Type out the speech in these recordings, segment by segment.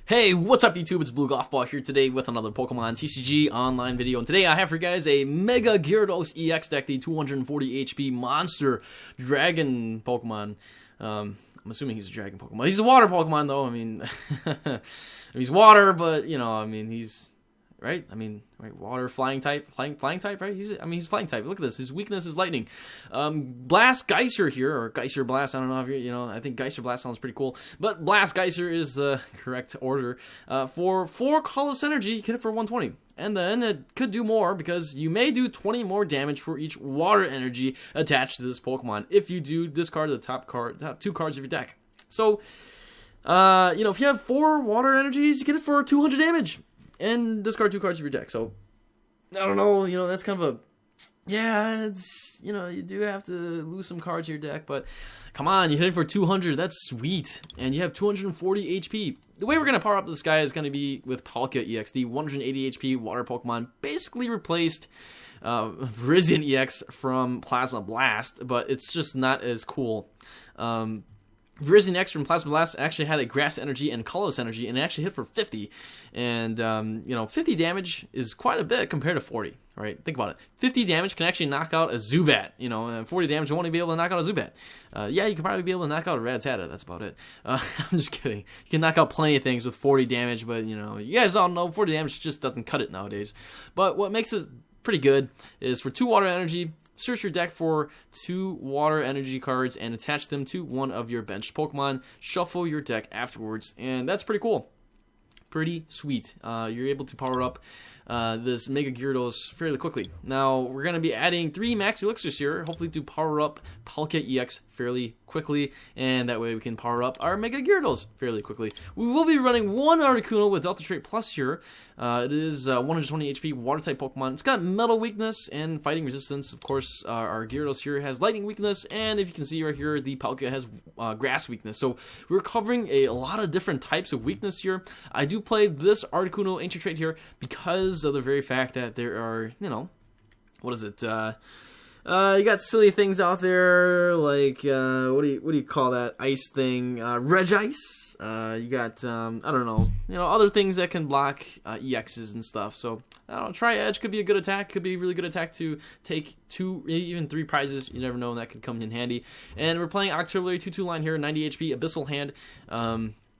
Hey, what's up YouTube? It's abluegolfball here today with another Pokemon TCG online video. And today I have for you guys a Mega Gyarados-EX deck, the 240 HP monster dragon Pokemon. I'm assuming he's a dragon Pokemon. He's a water Pokemon though. I mean, he's water, but you know, I mean, he's right. I mean, right, water, flying type, flying type, right? He's flying type. Look at this. His weakness is lightning. Blast Geyser here, or Geyser Blast. I don't know if you know. I think Geyser Blast sounds pretty cool, but Blast Geyser is the correct order. For 4 colorless energy, you can hit for 120, and then it could do more because you may do 20 more damage for each water energy attached to this Pokemon if you do discard the top 2 cards of your deck. So, you know, if you have 4 water energies, you get it for 200 damage. And discard 2 cards of your deck. So, I don't know, you know, that's kind of a... Yeah, it's, you know, you do have to lose some cards in your deck, but come on, you hit it for 200, that's sweet. And you have 240 HP. The way we're going to power up this guy is going to be with Palkia-EX, the 180 HP water Pokemon. Basically replaced Virizion-EX from Plasma Blast, but it's just not as cool. Virizion-EX from Plasma Blast actually had a grass energy and colorless energy, and it actually hit for 50. And, you know, 50 damage is quite a bit compared to 40, right? Think about it. 50 damage can actually knock out a Zubat, you know, and 40 damage won't be able to knock out a Zubat. Yeah, you can probably be able to knock out a Rattata, that's about it. I'm just kidding. You can knock out plenty of things with 40 damage, but, you know, you guys all know 40 damage just doesn't cut it nowadays. But what makes it pretty good is for 2 water energy, search your deck for 2 water energy cards and attach them to one of your benched Pokemon. Shuffle your deck afterwards, and that's pretty cool. Pretty sweet. You're able to power up this Mega Gyarados fairly quickly. Now, we're going to be adding 3 Max Elixirs here, hopefully to power up Palkia-EX fairly quickly, and that way we can power up our Mega Gyarados fairly quickly. We will be running 1 Articuno with Delta Trait Plus here. It is 120 HP Water-type Pokemon. It's got Metal weakness and Fighting resistance. Of course, our Gyarados here has Lightning weakness, and if you can see right here, the Palkia has Grass weakness. So we're covering a lot of different types of weakness here. I do play this Articuno Ancient Trait here because of the very fact that there are, you know, what is it? You got silly things out there like what do you call that ice thing? Regice. You got I don't know, you know, other things that can block EXs and stuff. So I don't know, Tri-Edge could be a good attack. Could be a really good attack to take 2, even 3 prizes. You never know, and that could come in handy. And we're playing Octillery 2/2 line here, 90 HP Abyssal Hand.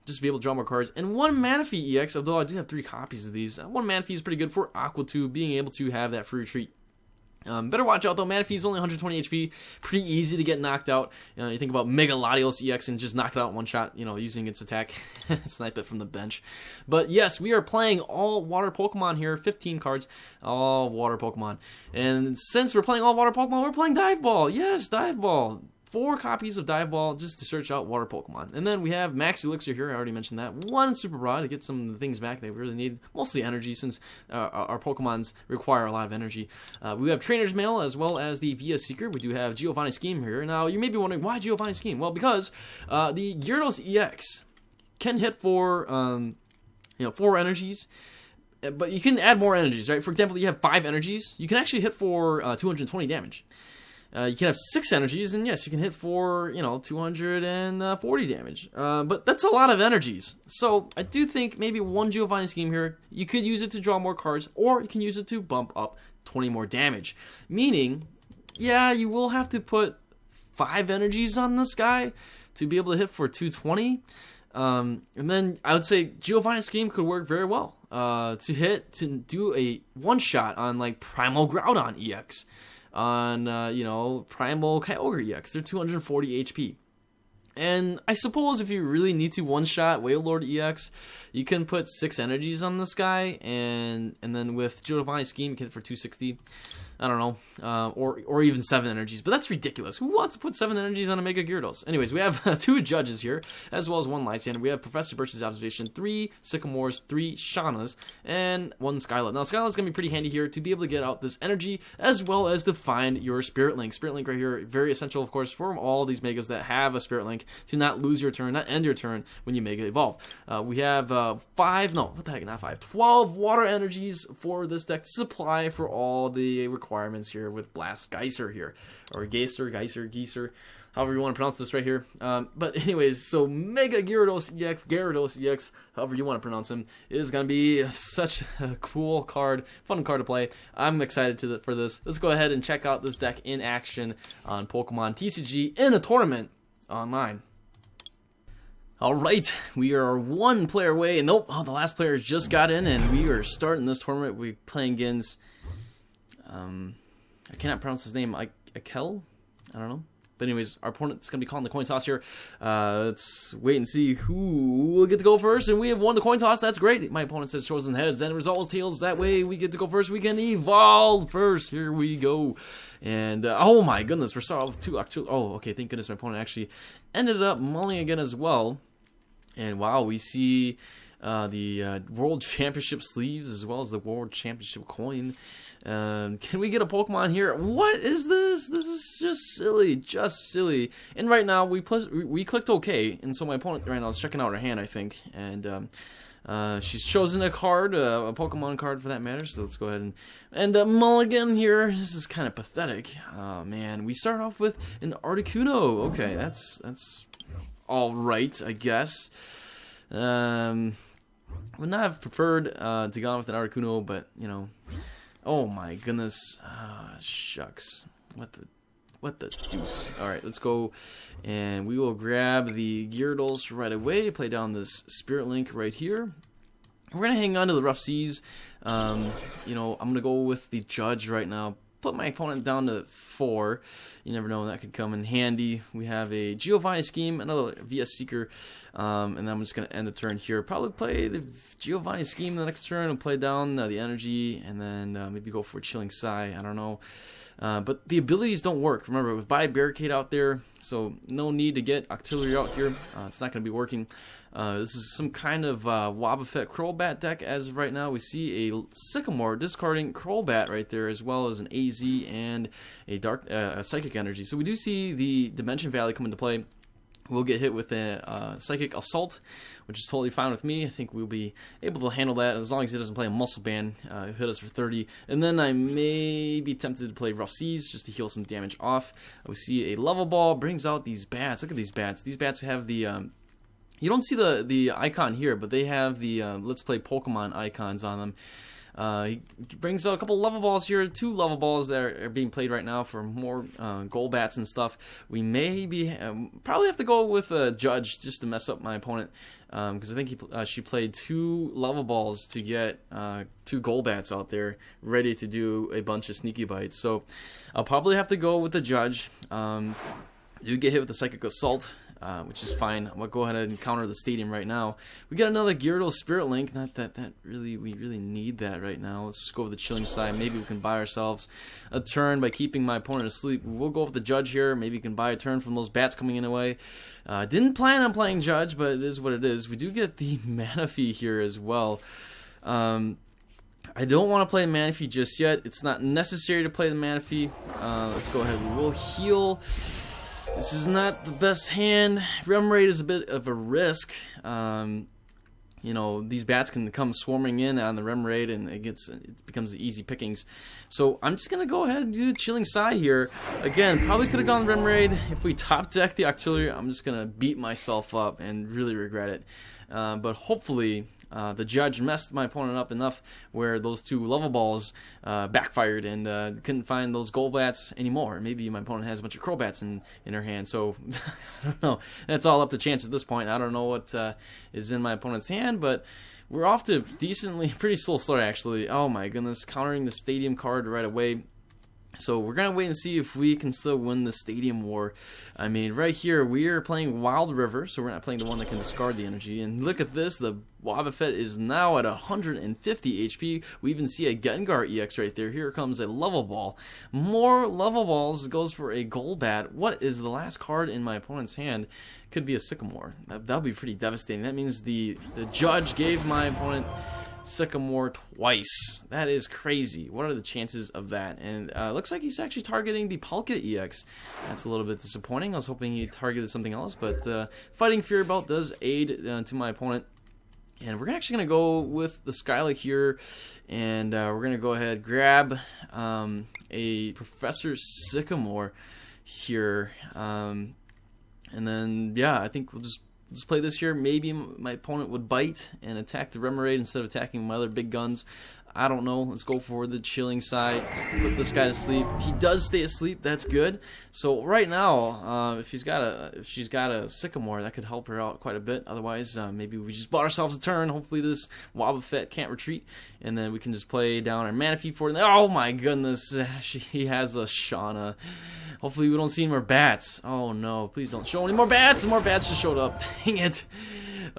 Just to be able to draw more cards. And 1 Manaphy-EX, although I do have 3 copies of these. 1 Manaphy is pretty good for Aqua 2, being able to have that free retreat. Better watch out though, Manaphy is only 120 HP, pretty easy to get knocked out. You know, you think about Mega Latios-EX and just knock it out in one shot, you know, using its attack, snipe it from the bench. But yes, we are playing all water Pokemon here, 15 cards, all water Pokemon. And since we're playing all water Pokemon, we're playing Dive Ball. Yes, Dive Ball. 4 copies of Dive Ball just to search out water Pokemon. And then we have Max Elixir here, I already mentioned that. 1 Super Rod to get some of the things back that we really need, mostly energy since our Pokemons require a lot of energy. We have Trainers Mail as well as the Via Seeker. We do have Giovanni Scheme here. Now, you may be wondering, why Giovanni Scheme? Well, because the Gyarados-EX can hit for, you know, 4 energies. But you can add more energies, right? For example, you have 5 energies. You can actually hit for 220 damage. You can have 6 energies, and yes, you can hit for, you know, 240 damage. But that's a lot of energies. So I do think maybe 1 Giovanni Scheme here, you could use it to draw more cards, or you can use it to bump up 20 more damage. Meaning, yeah, you will have to put 5 energies on this guy to be able to hit for 220. And then I would say Giovanni Scheme could work very well to do a one-shot on, like, Primal Groudon EX. On, you know, Primal Kyogre EX. They're 240 HP. And I suppose if you really need to one-shot Wailord EX, you can put 6 energies on this guy, and then with Giovanni Scheme, you can hit for 260. I don't know, or even 7 energies, but that's ridiculous. Who wants to put 7 energies on a Mega Gyarados? Anyways, we have 2 judges here, as well as 1 Lysandre. We have Professor Birch's observation, 3 Sycamores, 3 Shaunas, and 1 Skyla. Now, Skyla's going to be pretty handy here to be able to get out this energy, as well as to find your Spirit Link. Spirit Link right here, very essential, of course, for all these Megas that have a Spirit Link, to not lose your turn, not end your turn when you Mega Evolve. We have 12 water energies for this deck to supply for all the requirements here with Blast Geyser here, or Geyser, however you want to pronounce this right here. But anyways, so Mega Gyarados-EX, however you want to pronounce him, is going to be such a cool card, fun card to play. I'm excited for this. Let's go ahead and check out this deck in action on Pokemon TCG in a tournament online. Alright, we are one player away, and nope, the last player just got in, and we are starting this tournament. We're playing against, I cannot pronounce his name, Akel? I don't know. But anyways, our opponent's going to be calling the coin toss here. Let's wait and see who will get to go first, and we have won the coin toss. That's great. My opponent says chosen heads, and the result was tails. That way we get to go first. We can evolve first. Here we go. And, oh my goodness, we're starting off with 2 Octillery. Oh, okay, thank goodness my opponent actually ended up mulling again as well. And wow, we see the World Championship sleeves as well as the World Championship coin. Can we get a Pokemon here? What is this? This is just silly. And right now we clicked OK, and so my opponent right now is checking out her hand, I think, and she's chosen a card, a Pokemon card for that matter. So let's go ahead and mulligan here. This is kind of pathetic. Oh man, we start off with an Articuno. Okay, that's all right, I guess. Would not have preferred to go on with an Articuno, but you know, oh my goodness, shucks, what the deuce. All right, let's go, and we will grab the Gyarados right away. Play down this Spirit Link right here. We're gonna hang on to the Rough Seas. You know, I'm gonna go with the Judge right now. Put my opponent down to 4. You never know, that could come in handy. We have a Giovanni scheme, another VS Seeker, and then I'm just going to end the turn here. Probably play the Giovanni scheme the next turn and play down the energy, and then maybe go for a Chilling Sigh. I don't know. But the abilities don't work. Remember, with Buy Barricade out there, so no need to get Octillery out here. It's not going to be working. This is some kind of Wobbuffet Crobat deck as of right now. We see a Sycamore discarding Crobat right there, as well as an AZ and a Psychic Energy. So we do see the Dimension Valley come into play. We'll get hit with a Psychic Assault, which is totally fine with me. I think we'll be able to handle that as long as he doesn't play a Muscle Band. Hit us for 30. And then I may be tempted to play Rough Seas just to heal some damage off. We see a Level Ball brings out these bats. Look at these bats. These bats have the... you don't see the icon here, but they have the Let's Play Pokemon icons on them. He brings out a couple level balls here, 2 level balls that are being played right now for more goal bats and stuff. We may be probably have to go with a Judge just to mess up my opponent, because I think she played 2 level balls to get 2 goal bats out there ready to do a bunch of sneaky bites. So I'll probably have to go with the Judge. You get hit with the Psychic Assault, which is fine. I'm going to go ahead and counter the Stadium right now. We got another Gyarados Spirit Link. Not that we really need that right now. Let's just go with the Chilling Side. Maybe we can buy ourselves a turn by keeping my opponent asleep. We'll go with the Judge here. Maybe we can buy a turn from those bats coming in away. Didn't plan on playing Judge, but it is what it is. We do get the Manaphy here as well. I don't want to play Manaphy just yet. It's not necessary to play the Manaphy. Let's go ahead. We'll heal. This is not the best hand. Remoraid is a bit of a risk. You know, these bats can come swarming in on the Remoraid, and it becomes easy pickings. So I'm just gonna go ahead and do Chilling Sigh here. Again, probably could have gone Remoraid. If we top deck the Octillery, I'm just gonna beat myself up and really regret it. But hopefully the Judge messed my opponent up enough where those 2 level balls backfired and couldn't find those gold bats anymore. Maybe my opponent has a bunch of Crobats in her hand, so I don't know. That's all up to chance at this point. I don't know what is in my opponent's hand, but we're off to pretty slow start actually. Oh my goodness, countering the Stadium card right away. So we're going to wait and see if we can still win the Stadium War. I mean, right here, we are playing Wild River, so we're not playing the one that can discard the energy. And look at this, the Wobbuffet is now at 150 HP. We even see a Gengar EX right there. Here comes a Level Ball. More Level Balls goes for a Golbat. What is the last card in my opponent's hand? Could be a Sycamore. That'll be pretty devastating. That means the Judge gave my opponent Sycamore twice. That is crazy. What are the chances of that? And looks like he's actually targeting the Palkia-EX. That's a little bit disappointing. I was hoping he targeted something else, but Fighting Fury Belt does aid to my opponent. And we're actually going to go with the Skyla here, and we're going to go ahead and grab a Professor Sycamore here. And then, yeah, I think we'll just play this here. Maybe my opponent would bite and attack the Remoraid instead of attacking my other big guns. I don't know. Let's go for the chilling side. Put this guy to sleep. He does stay asleep. That's good. So right now, if she's got a Sycamore, that could help her out quite a bit. Otherwise, maybe we just bought ourselves a turn. Hopefully this Wobbuffet can't retreat, and then we can just play down our Manaphy for it. Oh my goodness, he has a Shauna. Hopefully we don't see any more bats. Oh no, please don't show any more bats. And more bats just showed up. Dang it.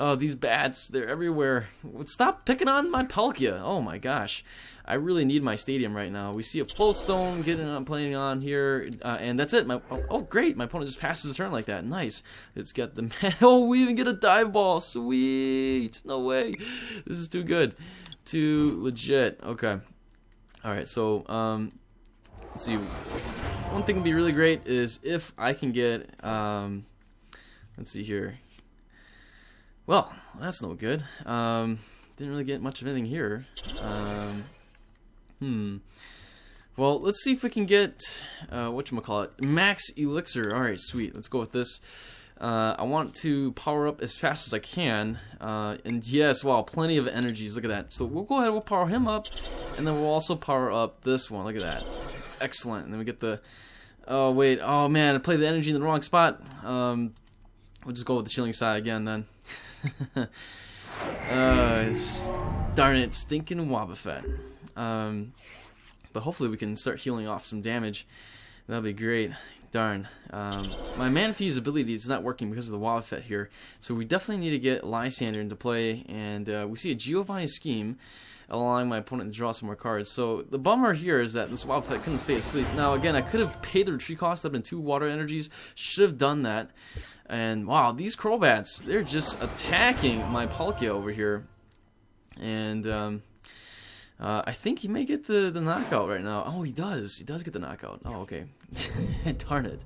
Oh, these bats, they're everywhere. Stop picking on my Palkia. Oh my gosh. I really need my stadium right now. We see a Floatstone playing on here, and that's it. Oh, great. My opponent just passes the turn like that. Nice. Let's get the... Oh, we even get a Dive Ball. Sweet. No way. This is too good. Too legit. Okay. Alright, so, let's see. One thing would be really great is if I can get, let's see here. Well, that's no good. Didn't really get much of anything here. Well, let's see if we can get, whatchamacallit, Max Elixir. Alright, sweet. Let's go with this. I want to power up as fast as I can. And yes, wow, plenty of energies. Look at that. So we'll go ahead, we'll power him up. And then we'll also power up this one. Look at that. Excellent. And then we get the... Oh, wait. Oh, man, I played the energy in the wrong spot. We'll just go with the chilling side again, then. Darn it. Stinking Wobbuffet. But hopefully we can start healing off some damage. That'll be great. Darn. My Manaphy's ability is not working because of the Wobbuffet here. So we definitely need to get Lysandre into play. And we see a Giovanni scheme, allowing my opponent to draw some more cards. So the bummer here is that this Wobbuffet couldn't stay asleep. Now again, I could have paid the retreat cost. That'd been 2 water energies. Should have done that. And wow, these Crobats, they're just attacking my Palkia over here. And I think he may get the knockout right now. Oh, he does. He does get the knockout. Oh, okay. Darn it.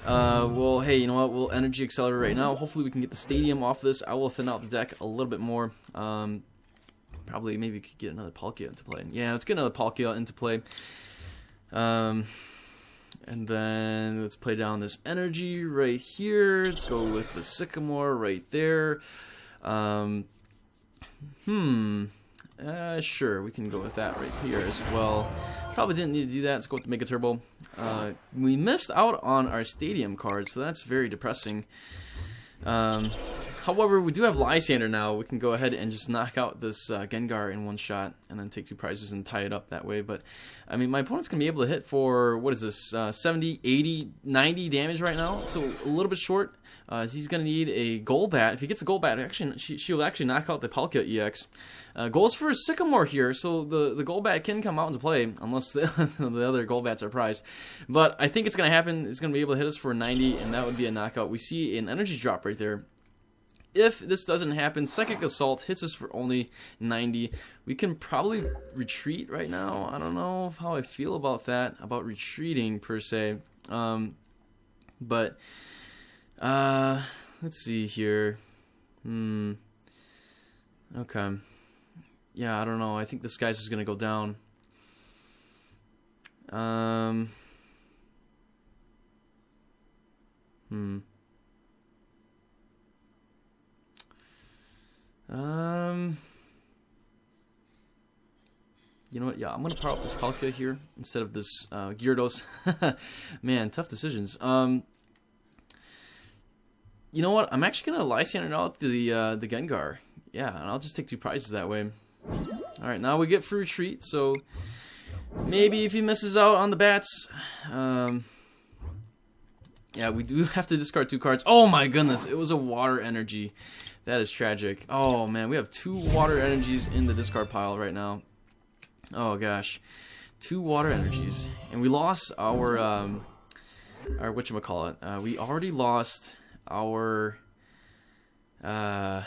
Well, hey, you know what? We'll energy accelerate right now. Hopefully we can get the stadium off this. I will thin out the deck a little bit more. Probably maybe we could get another Palkia into play. Yeah, let's get another Palkia into play. And then let's play down this energy right here. Let's go with the Sycamore right there. Sure, we can go with that right here as well. Probably didn't need to do that. Let's go with the Mega Turbo. We missed out on our stadium card, so that's very depressing. However, we do have Lysandre now. We can go ahead and just knock out this Gengar in one shot and then take 2 prizes and tie it up that way. But, I mean, my opponent's going to be able to hit for, what is this, 70, 80, 90 damage right now. So, a little bit short. He's going to need a Golbat. If he gets a Golbat, actually, she'll actually knock out the Palkia-EX. Goes for a Sycamore here, so the Golbat can come out into play, unless the other Golbats are prized. But I think it's going to happen. It's going to be able to hit us for 90, and that would be a knockout. We see an energy drop right there. If this doesn't happen, Psychic Assault hits us for only 90. We can probably retreat right now. I don't know how I feel about that, about retreating per se. But let's see here. Okay. Yeah, I don't know. I think this guy's just gonna go down. You know what? Yeah, I'm gonna power up this Palkia here instead of this Gyarados. Man, tough decisions. You know what? I'm actually gonna Lysandre out the Gengar. Yeah, and I'll just take 2 prizes that way. All right, now we get free retreat. So maybe if he misses out on the bats, yeah, we do have to discard 2 cards. Oh my goodness, it was a water energy. That is tragic. Oh man, we have 2 water energies in the discard pile right now. Oh gosh, 2 water energies, and we lost our whatchamacallit. We already lost our dang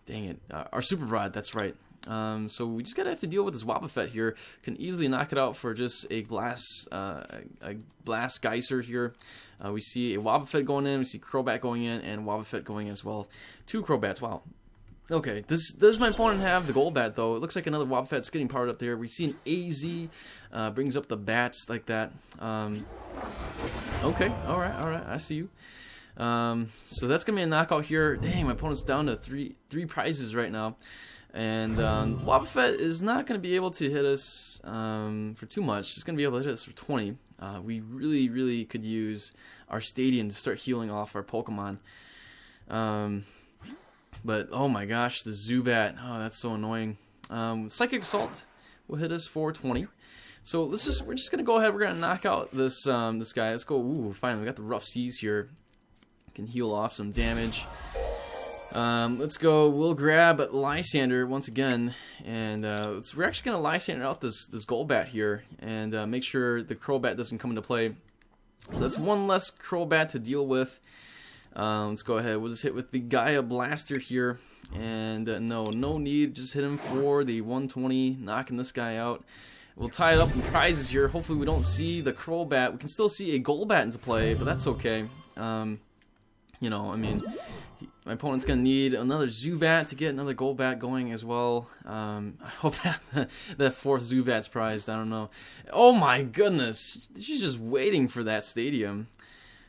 it, our Super Rod. That's right. So we just gotta have to deal with this Wobbuffet here. Can easily knock it out for just a Blast Geyser here. We see a Wobbuffet going in, we see Crobat going in, and Wobbuffet going in as well. 2 Crobats, wow. Okay, does my opponent have the Golbat though? It looks like another Wobbuffet's getting powered up there. We see an AZ, brings up the bats like that. Okay, alright, I see you. So that's going to be a knockout here. Dang, my opponent's down to three prizes right now. And Wobbuffet is not going to be able to hit us for too much. It's going to be able to hit us for 20. We really could use our stadium to start healing off our Pokemon. But oh my gosh, the Zubat. Oh, that's so annoying. Psychic Assault will hit us for 20. So we're just gonna go ahead. We're gonna knock out this this guy. Let's go. Ooh, finally we got the Rough Seas here. Can heal off some damage. Let's go. We'll grab Lysandre once again, and we're actually gonna Lysandre out this Golbat here, and make sure the Crobat doesn't come into play. So that's one less Crobat to deal with. Let's go ahead. We'll just hit with the Gaia Blaster here, and no need. Just hit him for the 120, knocking this guy out. We'll tie it up in prizes here. Hopefully we don't see the Crobat. We can still see a Golbat into play, but that's okay. You know, I mean, my opponent's going to need another Zubat to get another Golbat going as well. I hope that fourth Zubat's prized. I don't know. Oh my goodness. She's just waiting for that stadium.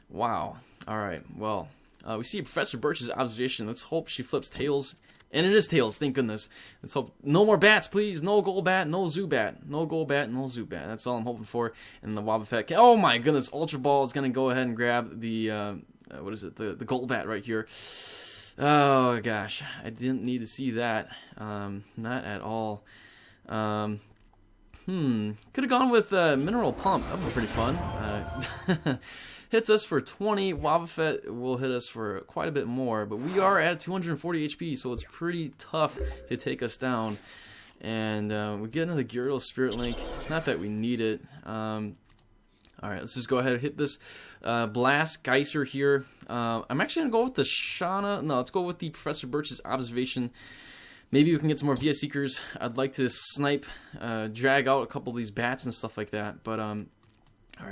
Wow. Alright, well, we see Professor Birch's observation. Let's hope she flips Tails. And it is Tails, thank goodness. Let's hope. No more bats, please. No Golbat, no Zubat. No Golbat, no Zubat. That's all I'm hoping for. And the Wobbuffet. Oh my goodness, Ultra Ball is going to go ahead and grab the, what is it, the Golbat right here. Oh gosh, I didn't need to see that. Not at all. Could have gone with Mineral Pump. That would be pretty fun. Hits us for 20. Wobbuffet will hit us for quite a bit more, but we are at 240 HP, so it's pretty tough to take us down. And we get another Gyarados Spirit Link. Not that we need it. Alright, let's just go ahead and hit this Blast Geyser here. I'm actually going to go with the Shauna. No, let's go with the Professor Birch's observation. Maybe we can get some more VS Seekers. I'd like to snipe, drag out a couple of these bats and stuff like that, but alright,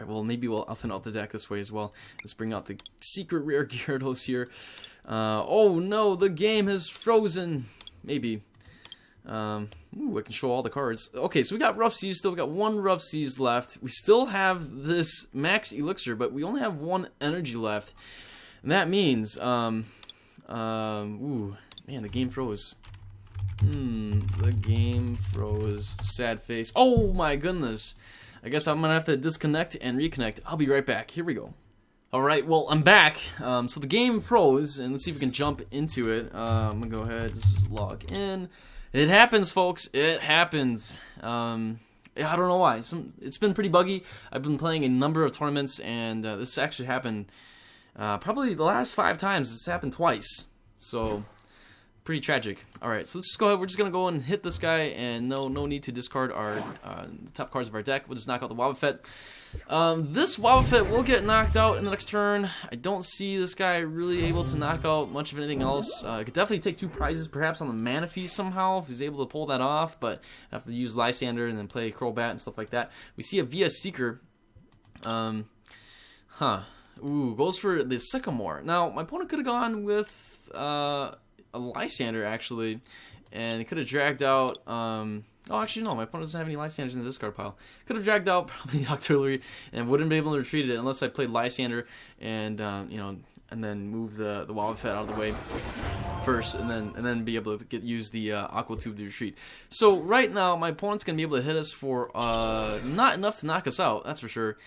well, maybe I'll thin out the deck this way as well. Let's bring out the secret rare Gyarados here. Oh no, the game has frozen. Maybe. Ooh, I can show all the cards. Okay, so we got Rough Seas still. We got one Rough Seas left. We still have this Max Elixir, but we only have one energy left. And that means, ooh, man, the game froze. The game froze. Sad face. Oh my goodness. I guess I'm going to have to disconnect and reconnect. I'll be right back. Here we go. Alright, well, I'm back. So the game froze, and let's see if we can jump into it. I'm going to go ahead and just log in. It happens, folks. It happens. I don't know why. It's been pretty buggy. I've been playing a number of tournaments, and this actually happened probably the last 5 times. It's happened twice. So, pretty tragic. Alright, so let's just go ahead. We're just going to go and hit this guy, and no need to discard our top cards of our deck. We'll just knock out the Wobbuffet. This Wobbuffet will get knocked out in the next turn. I don't see this guy really able to knock out much of anything else. Could definitely take 2 prizes, perhaps on the Manaphy somehow, if he's able to pull that off, but I have to use Lysandre and then play Crobat and stuff like that. We see a VS Seeker. Ooh, goes for the Sycamore. Now, my opponent could have gone with a Lysandre, actually, and he could have dragged out, oh, actually, no, my opponent doesn't have any Lysandres in the discard pile. Could have dragged out probably the Octillery and wouldn't be able to retreat it unless I played Lysandre and, you know, and then move the Wobbuffet out of the way first, and then be able to use the Aqua Tube to retreat. So right now, my opponent's going to be able to hit us for not enough to knock us out, that's for sure.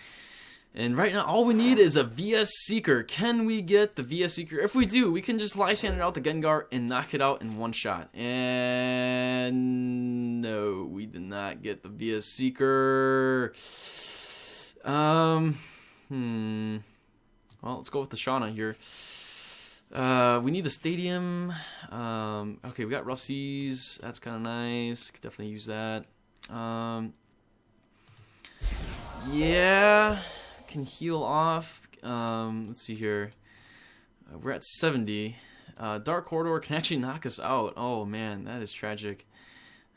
And right now, all we need is a VS Seeker. Can we get the VS Seeker? If we do, we can just Lysandre out the Gengar and knock it out in one shot. And no, we did not get the VS Seeker. Well, let's go with the Shauna here. We need the Stadium. Okay, we got Rough Seas. That's kind of nice. Could definitely use that. Yeah. Can heal off. Let's see here. We're at 70. Dark Corridor can actually knock us out. Oh man, that is tragic.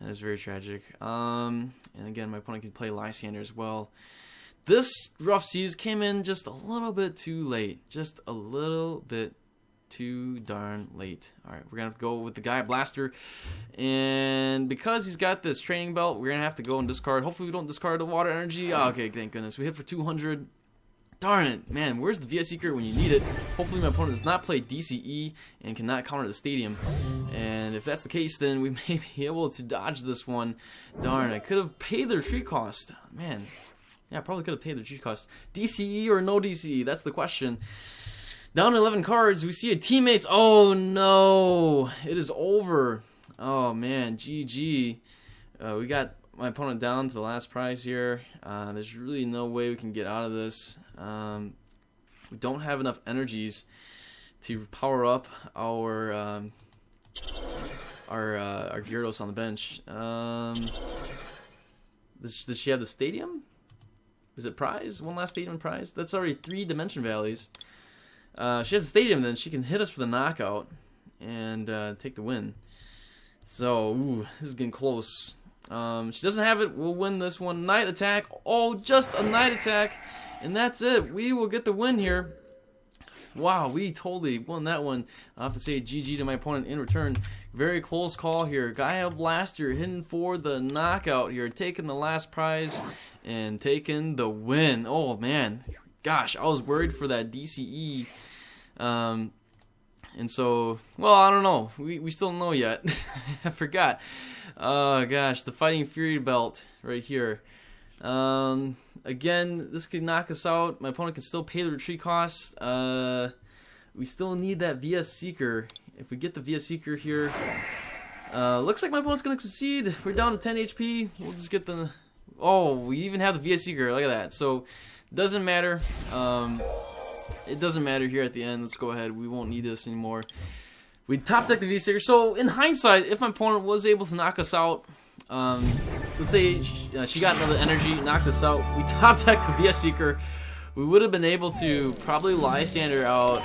That is very tragic. And again, my opponent can play Lysandre as well. This Rough Seas came in just a little bit too late. Just a little bit too darn late. Alright, we're going to have to go with the Gaia Blaster. And because he's got this training belt, we're going to have to go and discard. Hopefully we don't discard the Water Energy. Oh, okay, thank goodness. We hit for 200. Darn it, man, where's the VS Seeker when you need it? Hopefully my opponent does not play DCE and cannot counter the stadium. And if that's the case, then we may be able to dodge this one. Darn, I could have paid the retreat cost. Man, yeah, I probably could have paid the retreat cost. DCE or no DCE, that's the question. Down to 11 cards, we see a teammates. Oh no, it is over. Oh man, GG. We got my opponent down to the last prize here. There's really no way we can get out of this. We don't have enough energies to power up our Gyarados on the bench. Does she have the stadium? Is it prize? One last stadium prize? That's already 3 Dimension Valleys. She has a stadium, then she can hit us for the knockout and take the win. So, ooh, this is getting close. She doesn't have it. We'll win this one. Night attack. Oh, just a night attack. And that's it. We will get the win here. Wow, we totally won that one. I have to say GG to my opponent in return. Very close call here. Gaia Blaster hitting for the knockout here. Taking the last prize and taking the win. Oh, man. Gosh, I was worried for that DCE. And so, well, I don't know. We still don't know yet. I forgot. Oh, gosh, the Fighting Fury belt right here. Again, this could knock us out. My opponent can still pay the retreat costs. We still need that VS Seeker. If we get the VS Seeker here, looks like my opponent's going to succeed. We're down to 10 HP. We'll just get the... Oh, we even have the VS Seeker. Look at that. So, doesn't matter. It doesn't matter here at the end. Let's go ahead. We won't need this anymore. We top deck the VS Seeker. So, in hindsight, if my opponent was able to knock us out, let's say she got another energy, knocked us out, we top deck the VS Seeker, we would have been able to probably Lysandre out.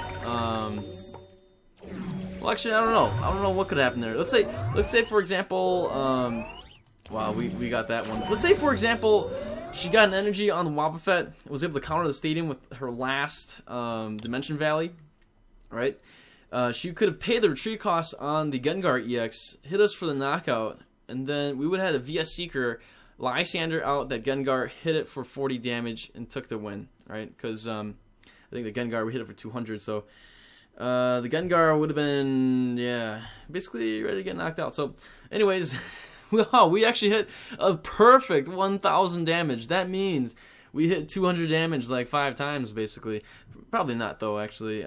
Well, actually, I don't know. I don't know what could happen there. Let's say for example, wow, we got that one. Let's say for example, she got an energy on the Wobbuffet, was able to counter the stadium with her last Dimension Valley, right? She could have paid the retreat cost on the Gengar EX, hit us for the knockout, and then we would have had a VS Seeker, Lysandre out that Gengar, hit it for 40 damage, and took the win, right? Because I think the Gengar, we hit it for 200, so the Gengar would have been, yeah, basically ready to get knocked out. So, anyways, wow, we actually hit a perfect 1,000 damage. That means we hit 200 damage like 5 times, basically. Probably not, though, actually.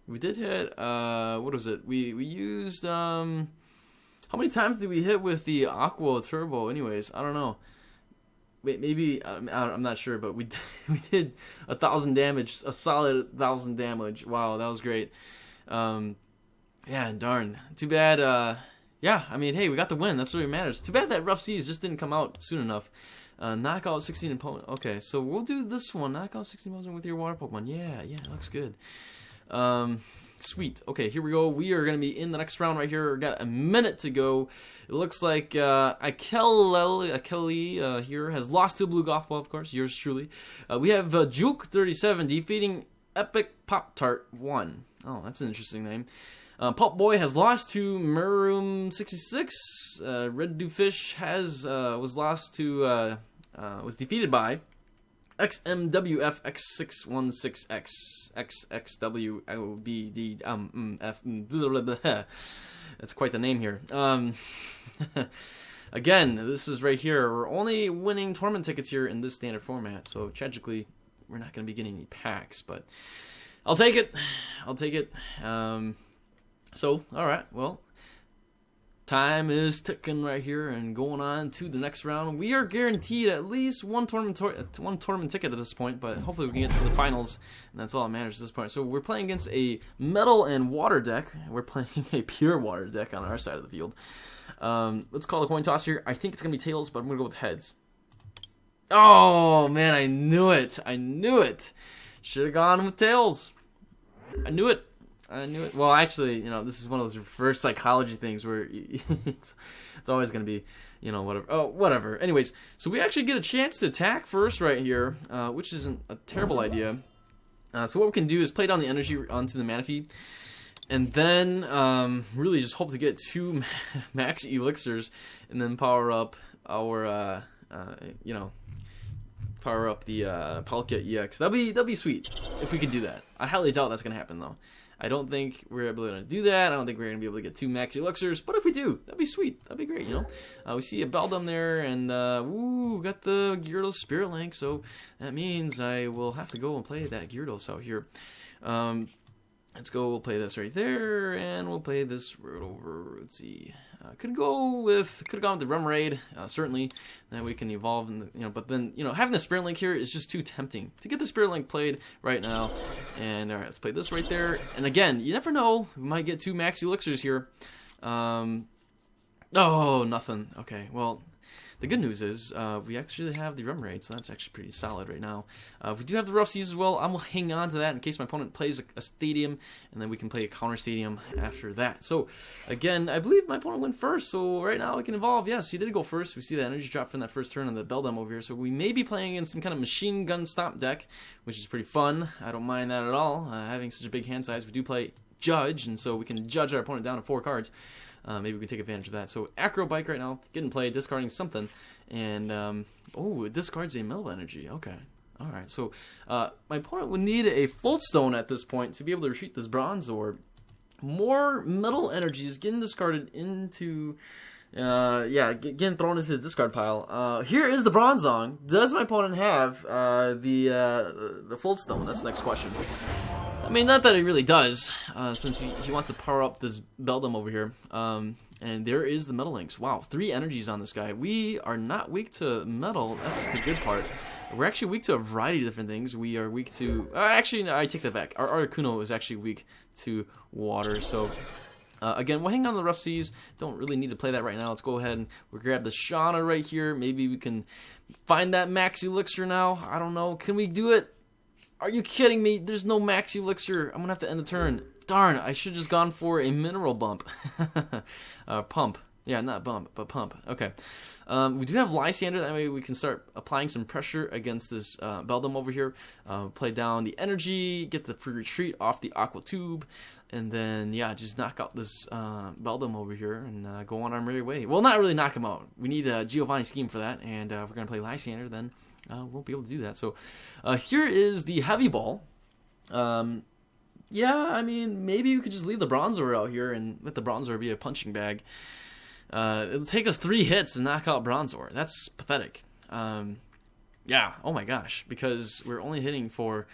We did hit, what was it? We used, how many times did we hit with the Aqua Turbo anyways? I don't know. Wait, maybe, I'm not sure, but we did 1,000 damage, a solid 1,000 damage. Wow, that was great. Yeah, darn. Too bad, yeah, I mean, hey, we got the win. That's what really matters. Too bad that Rough Seas just didn't come out soon enough. Knockout 16 opponent. Okay, so we'll do this one. Knockout 16 opponent with your water Pokemon. Yeah, looks good. Sweet. Okay, here we go. We are going to be in the next round right here. We've got a minute to go. It looks like Octillery here has lost to Blue Golf Ball, of course. Yours truly. We have Juke37 defeating Epic Pop-Tart 1. Oh, that's an interesting name. Pulp Boy has lost to Maroom66. Red Doofish has was defeated by XMWF X616X XXWLBD F. That's quite the name here. Again, this is right here. We're only winning tournament tickets here in this standard format, so tragically, we're not going to be getting any packs, but I'll take it. I'll take it. So, alright, well, time is ticking right here and going on to the next round. We are guaranteed at least one tournament ticket at this point, but hopefully we can get to the finals, and that's all that matters at this point. So we're playing against a metal and water deck. We're playing a pure water deck on our side of the field. Let's call the coin toss here. I think it's going to be tails, but I'm going to go with heads. Oh, man, I knew it. I knew it. Should have gone with tails. I knew it. I knew it. Well, actually, you know, this is one of those reverse psychology things where it's always going to be, you know, whatever. Oh, whatever. Anyways, so we actually get a chance to attack first right here, which isn't a terrible idea. So what we can do is play down the energy onto the Manaphy, and then really just hope to get 2 Max Elixirs, and then power up our, you know, power up the Palkia-EX. That'd be sweet if we could do that. I highly doubt that's gonna happen though. I don't think we're able to do that. I don't think we're gonna be able to get 2 Max Elixirs, but if we do, that'd be sweet. That'd be great, you know. We see a Beldum there, and ooh, got the Gyarados Spirit Link, so that means I will have to go and play that Gyarados out here. Let's go. We'll play this right there, and we'll play this right over. Let's see. Could have gone with the Remoraid, certainly. Then we can evolve, in the, you know. But then, you know, having the Spirit Link here is just too tempting to get the Spirit Link played right now. And all right, let's play this right there. And again, you never know. We might get 2 Max Elixirs here. Oh, nothing. Okay, well. The good news is we actually have the Remoraid, so that's actually pretty solid right now. We do have the Rough Seas as well. I'm going to hang on to that in case my opponent plays a stadium, and then we can play a counter stadium after that. So, again, I believe my opponent went first, so right now we can evolve. Yes, he did go first. We see that energy drop from that first turn on the Beldum over here, so we may be playing in some kind of machine gun stomp deck, which is pretty fun. I don't mind that at all. Having such a big hand size, we do play Judge, and so we can judge our opponent down to 4 cards. Maybe we can take advantage of that. So Acro Bike right now, getting played, discarding something, and oh, it discards a Metal Energy. Okay, all right. So my opponent would need a Float Stone at this point to be able to retreat this Bronzor. More Metal Energies getting discarded into, getting thrown into the discard pile. Here is the Bronzong. Does my opponent have the Float Stone? That's the next question. I mean, not that he really does, since he wants to power up this Beldum over here. And there is the Metal Links. Wow, 3 energies on this guy. We are not weak to metal. That's the good part. We're actually weak to a variety of different things. We are weak to... actually, no, I take that back. Our Articuno is actually weak to water. So, again, we'll hang on to the Rough Seas. Don't really need to play that right now. Let's go ahead and we'll grab the Shauna right here. Maybe we can find that Max Elixir now. I don't know. Can we do it? Are you kidding me? There's no Max Elixir. I'm going to have to end the turn. Darn, I should have just gone for a Mineral Bump. Pump. Yeah, not Bump, but Pump. Okay. We do have Lysandre. That way we can start applying some pressure against this Beldum over here. Play down the energy, get the free retreat off the Aqua Tube, and then, yeah, just knock out this Beldum over here and go on our merry way. Well, not really knock him out. We need a Giovanni scheme for that, and if we're going to play Lysandre, then we'll be able to do that. So here is the Heavy Ball. Yeah, I mean, maybe you could just leave the Bronzor out here and let the Bronzor be a punching bag. It'll take us 3 hits to knock out Bronzor. That's pathetic. Yeah, oh my gosh, because we're only hitting for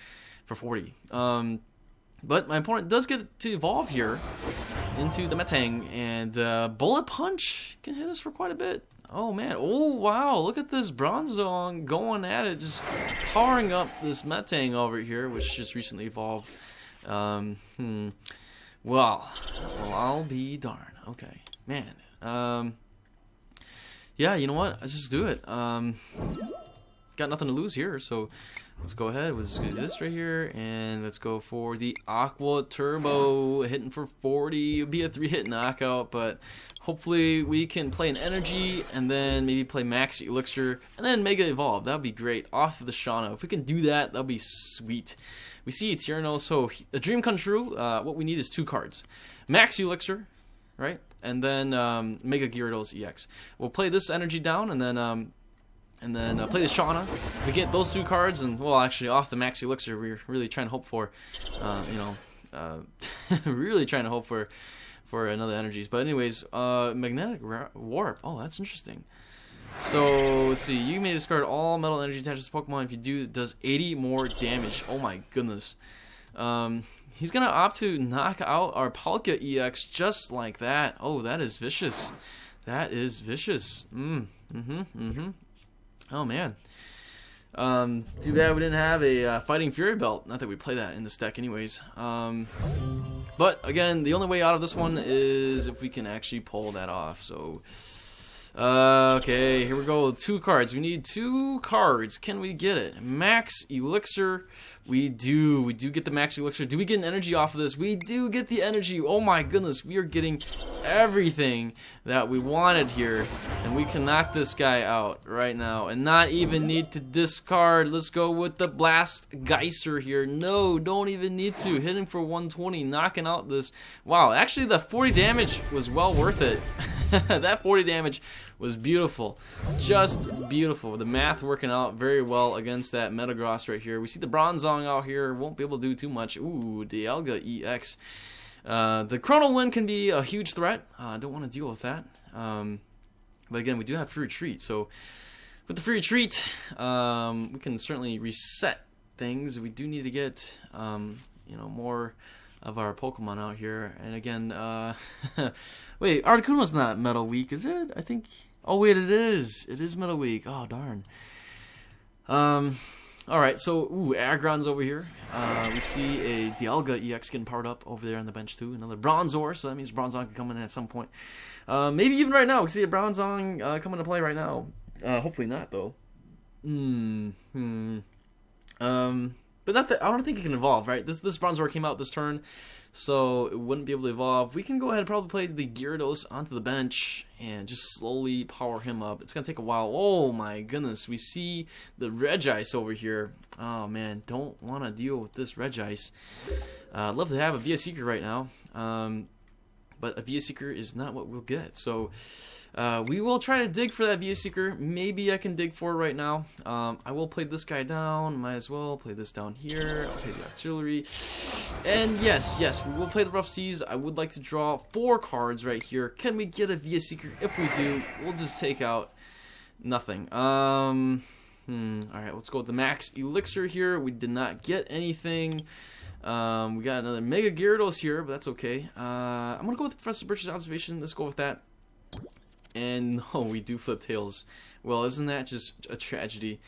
40. But my opponent does get to evolve here into the Metang, and Bullet Punch can hit us for quite a bit. Oh man, oh wow, look at this Bronzong going at it, just powering up this Metang over here, which just recently evolved. Well, I'll be darned. Okay, man. Yeah, you know what? Let's just do it. Got nothing to lose here, so let's go ahead. We'll just do this right here, and let's go for the Aqua Turbo, hitting for 40. It'll be a 3-hit knockout, but hopefully we can play an energy, and then maybe play Max Elixir, and then Mega Evolve. That would be great off of the Shauna. If we can do that, that'll be sweet. We see Eterno, so a dream come true. What we need is 2 cards. Max Elixir, right? And then Mega Gyarados-EX. We'll play this energy down, and then play the Shauna. We get those 2 cards, and well, actually, off the Max Elixir, we're really trying to hope for, really trying to hope for another energies. But anyways, Magnetic Warp. Oh, that's interesting. So let's see. You may discard all metal energy attached to Pokemon. If you do, it does 80 more damage. Oh my goodness. He's gonna opt to knock out our Palkia-EX just like that. Oh, that is vicious. That is vicious. Oh man. Too bad we didn't have a Fighting Fury Belt. Not that we play that in this deck anyways. But again, the only way out of this one is if we can actually pull that off. So okay, here we go. 2 cards. We need 2 cards. Can we get it? Max Elixir. We do get the Max Elixir. Do we get an energy off of this? We do get the energy. Oh my goodness, we are getting everything that we wanted here, and we can knock this guy out right now and not even need to discard. Let's go with the Blast Geyser here. No, don't even need to. Hitting for 120, knocking out this. Wow, actually the 40 damage was well worth it. That 40 damage was beautiful. Just beautiful. The math working out very well against that Metagross right here. We see the Bronzong out here. Won't be able to do too much. Ooh, Dialga-EX. The Chrono Wind can be a huge threat. I don't want to deal with that. But again, we do have free retreat. So with the free retreat, we can certainly reset things. We do need to get you know, more of our Pokemon out here. And again, wait, Articuno's not Metal Week, is it? I think. Oh wait, it is. It is Metal Week. Oh darn. All right, so ooh, Aggron's over here. We see a Dialga-EX getting powered up over there on the bench too. Another Bronzor, so that means Bronzong can come in at some point. Maybe even right now. We can see a Bronzong come into play right now. Hopefully not though. But not that, I don't think it can evolve, right? This Bronzor came out this turn, so it wouldn't be able to evolve. We can go ahead and probably play the Gyarados onto the bench and just slowly power him up. It's going to take a while. Oh my goodness, we see the Regice over here. Oh man, don't want to deal with this Regice. I'd love to have a VS Seeker right now, but a VS Seeker is not what we'll get. So we will try to dig for that VS Seeker. Maybe I can dig for it right now. I will play this guy down. Might as well play this down here. I'll play the Octillery. And yes, we will play the Rough Seas. I would like to draw 4 cards right here. Can we get a VS Seeker? If we do, we'll just take out nothing. Alright, let's go with the Max Elixir here. We did not get anything. We got another Mega Gyarados here, but that's okay. I'm going to go with Professor Birch's observation. Let's go with that. And no, we do flip tails. Well, isn't that just a tragedy?